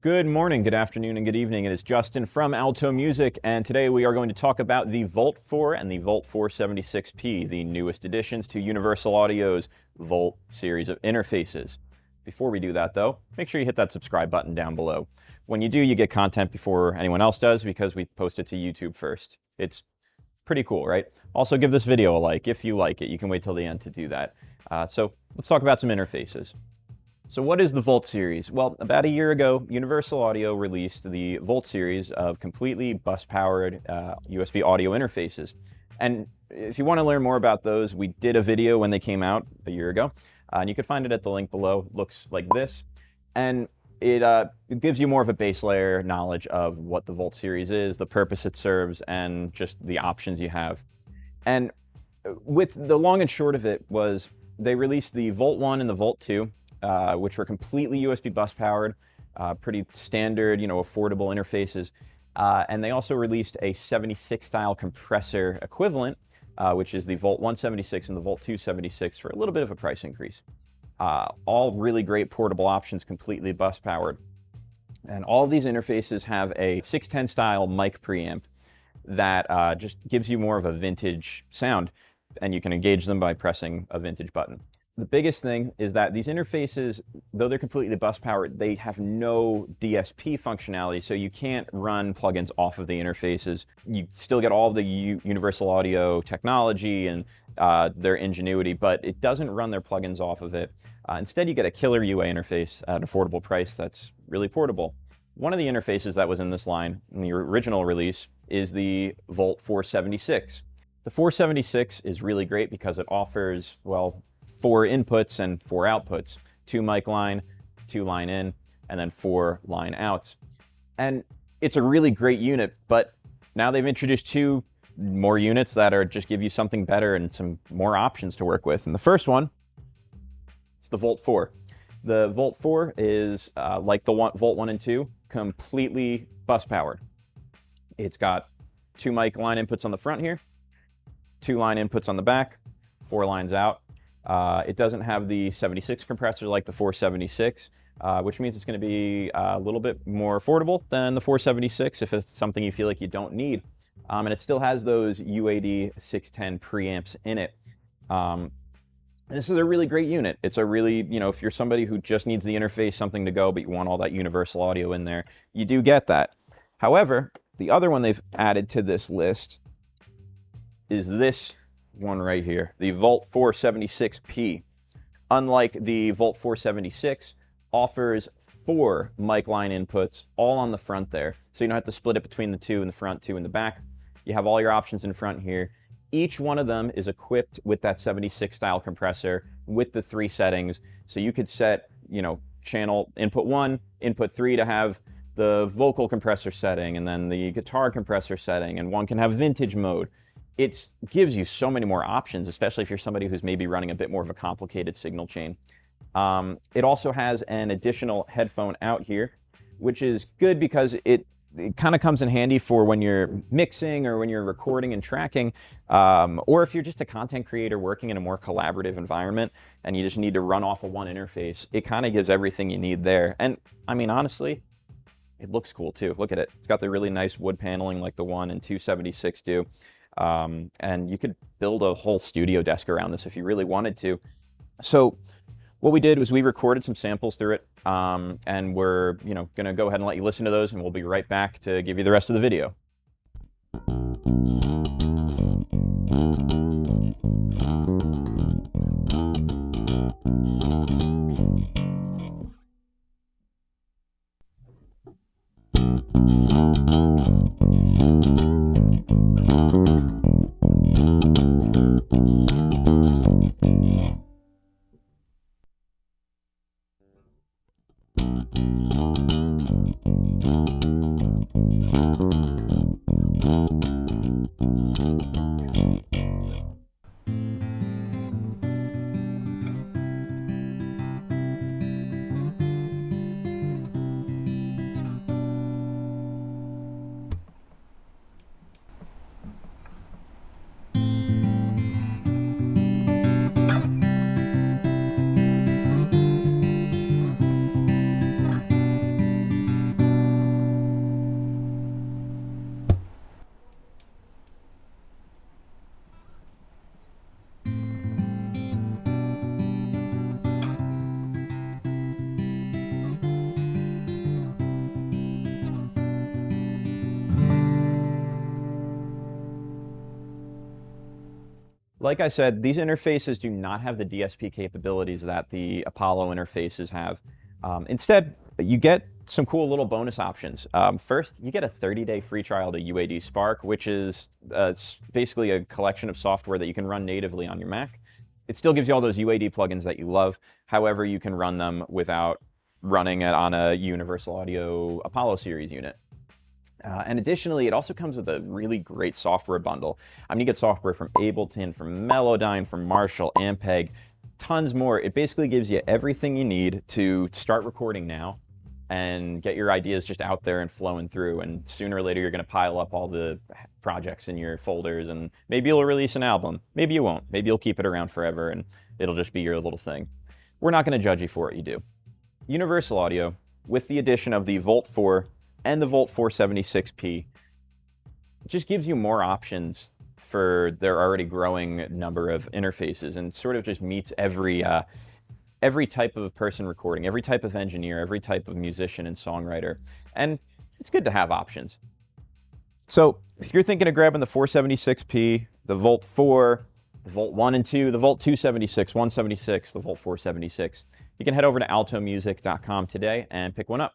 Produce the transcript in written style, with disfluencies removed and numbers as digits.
Good morning, good afternoon, and good evening. It is Justin from Alto Music, and today we are going to talk about the Volt 4 and the Volt 476P, the newest additions to Universal Audio's Volt series of interfaces. Before we do that, though, make sure you hit that subscribe button down below. When you do, you get content before anyone else does because we post it to YouTube first. It's pretty cool, right? Also, give this video a like if you like it. You can wait till the end to do that. So let's talk about some interfaces. So what is the Volt series? Well, about a year ago, Universal Audio released the Volt series of completely bus-powered USB audio interfaces. And if you want to learn more about those, we did a video when they came out a year ago. And you can find it at the link below. It looks like this. And it gives you more of a base layer knowledge of what the Volt series is, the purpose it serves, and just the options you have. And with the long and short of it was they released the Volt 1 and the Volt 2, which were completely USB bus powered, pretty standard, affordable interfaces. And they also released a 76 style compressor equivalent, which is the Volt 176 and the Volt 276 for a little bit of a price increase. All really great portable options, completely bus powered. And all of these interfaces have a 610 style mic preamp that just gives you more of a vintage sound, and you can engage them by pressing a vintage button. The biggest thing is that these interfaces, though they're completely bus powered, they have no DSP functionality, so you can't run plugins off of the interfaces. You still get all of the Universal Audio technology and their ingenuity, but it doesn't run their plugins off of it. Instead, you get a killer UA interface at an affordable price that's really portable. One of the interfaces that was in this line, in the original release, is the Volt 476. The 476 is really great because it offers, well, 4 inputs and 4 outputs, 2 mic line, 2 line in, and then 4 line outs. And it's a really great unit, but now they've introduced 2 more units that are just give you something better and some more options to work with. And the first one is the Volt 4. The Volt 4 is like the Volt 1 and 2, completely bus powered. It's got 2 mic line inputs on the front here, 2 line inputs on the back, 4 lines out. It doesn't have the 76 compressor like the 476, which means it's going to be a little bit more affordable than the 476 if it's something you feel like you don't need. And it still has those UAD 610 preamps in it. This is a really great unit. It's a really, if you're somebody who just needs the interface, something to go, but you want all that Universal Audio in there, you do get that. However, the other one they've added to this list is this one right here, the Volt 476P. Unlike the Volt 476, offers 4 mic line inputs all on the front there, so you don't have to split it between the 2 in the front, 2 in the back. You have all your options in front here. Each one of them is equipped with that 76 style compressor with the 3 settings, so you could set, channel input 1, input 3 to have the vocal compressor setting, and then the guitar compressor setting, and one can have vintage mode. It gives you so many more options, especially if you're somebody who's maybe running a bit more of a complicated signal chain. It also has an additional headphone out here, which is good because it kind of comes in handy for when you're mixing or when you're recording and tracking, or if you're just a content creator working in a more collaborative environment and you just need to run off of one interface. It kind of gives everything you need there. And I mean, honestly, it looks cool too. Look at it. It's got the really nice wood paneling like the 1 and 276 do. And you could build a whole studio desk around this if you really wanted to. So what we did was we recorded some samples through it, and we're going to go ahead and let you listen to those, and we'll be right back to give you the rest of the video. Like I said, these interfaces do not have the DSP capabilities that the Apollo interfaces have. Instead, you get some cool little bonus options. First, you get a 30-day free trial to UAD Spark, which is basically a collection of software that you can run natively on your Mac. It still gives you all those UAD plugins that you love. However, you can run them without running it on a UniversalAudio Apollo series unit. And additionally, it also comes with a really great software bundle. I mean, you get software from Ableton, from Melodyne, from Marshall, Ampeg, tons more. It basically gives you everything you need to start recording now and get your ideas just out there and flowing through. And sooner or later, you're going to pile up all the projects in your folders, and maybe you'll release an album. Maybe you won't. Maybe you'll keep it around forever, and it'll just be your little thing. We're not going to judge you for what you do. UniversalAudio, with the addition of the Volt 4 and the Volt 476p, just gives you more options for their already growing number of interfaces, and sort of just meets every type of person recording, every type of engineer, every type of musician and songwriter. And it's good to have options. So if you're thinking of grabbing the 476p, the Volt 4, the Volt 1 and 2, the Volt 276, 176, the Volt 476, you can head over to altomusic.com today and pick one up.